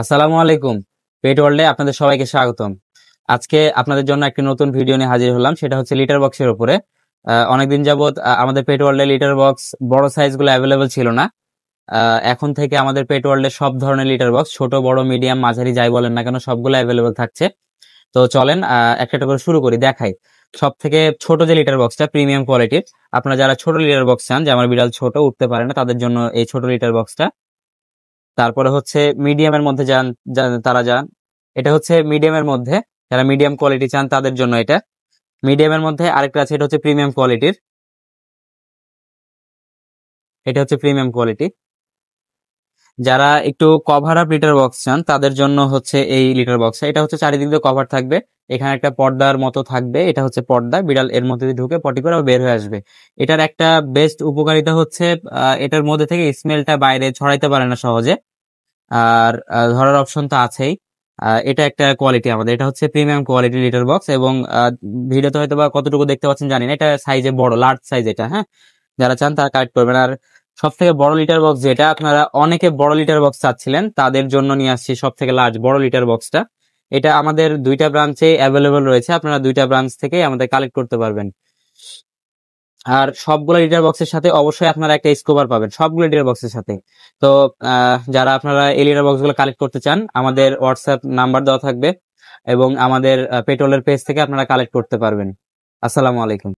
আসসালামু আলাইকুম। পেট ওয়ার্ল্ডে আপনাদের সবাইকে স্বাগতম। আজকে আপনাদের জন্য একটি নতুন ভিডিও নিয়ে হাজির হলাম, সেটা হচ্ছে লিটার বক্সের উপরে। অনেকদিন যাবত আমাদের পেট ওয়ার্ল্ডে লিটার বক্স বড় সাইজগুলো অ্যাভেলেবল ছিল না। এখন থেকে আমাদের পেট ওয়ার্ল্ডে সব ধরনের লিটার বক্স, ছোট বড় মিডিয়াম মাঝারি যাই বলেন না কেন, সবগুলো অ্যাভেলেবল থাকছে। তো চলেন একটা একটা করে শুরু করি, দেখাই। সব থেকে ছোট যে লিটার বক্সটা প্রিমিয়াম কোয়ালিটির, আপনারা যারা ছোট লিটার বক্স চান, যে আমার বিড়াল ছোট উঠতে পারে না, তাদের জন্য এই ছোট লিটার বক্সটা। তারপরে হচ্ছে মিডিয়ামের মধ্যে তারা যান, এটা হচ্ছে মিডিয়ামের মধ্যে, যারা মিডিয়াম কোয়ালিটি চান তাদের জন্য এটা। মিডিয়ামের মধ্যে আরেকটা আছে, এটা হচ্ছে প্রিমিয়াম কোয়ালিটির, এটা হচ্ছে প্রিমিয়াম কোয়ালিটি। যারা একটু কভার আপ লিটার বক্স চান তাদের জন্য হচ্ছে এই লিটার বক্স। এটা হচ্ছে চারিদিক দিয়ে কভার থাকবে, এখানে একটা পর্দার মতো থাকবে, এটা হচ্ছে পর্দা, বিড়াল এর মধ্যে দিয়ে ঢুকে পটি করে আবার বের হয়ে আসবে। এটার একটা বেস্ট উপকারিতা হচ্ছে এটার মধ্যে থেকে স্মেলটা বাইরে ছড়াইতে পারে না সহজে। আর ধরার অপশন তো আছেই। এটা একটা কোয়ালিটি আমাদের, এটা হচ্ছে প্রিমিয়াম কোয়ালিটি লিটার বক্স। এবং ভিডিওতে হয়তো বা কতটুকু দেখতে পাচ্ছেন জানি না, এটা সাইজে বড়, লার্জ সাইজ এটা। হ্যাঁ, যারা চান তারা কালেক্ট করবেন। আর সব থেকে বড় লিটার বক্স, যেটা আপনারা অনেকে বড় লিটার বক্স চাচ্ছিলেন, তাদের জন্য নিয়ে আসছি সব থেকে লার্জ বড় লিটার বক্সটা। এটা আমাদের দুইটা ব্রাঞ্চে অ্যাভেলেবল রয়েছে, আপনারা দুইটা ব্রাঞ্চ থেকে আমাদের কালেক্ট করতে পারবেন। আর সবগুলো লিটার বক্সের সাথে অবশ্যই আপনারা একটা স্কোবার পাবেন, সবগুলো লিটার বক্সের সাথে। তো যারা আপনারা এই লিটার বক্স গুলো কালেক্ট করতে চান, আমাদের হোয়াটসঅ্যাপ নাম্বার দেওয়া থাকবে এবং আমাদের পেট্রোলের পেজ থেকে আপনারা কালেক্ট করতে পারবেন। আসসালামু আলাইকুম।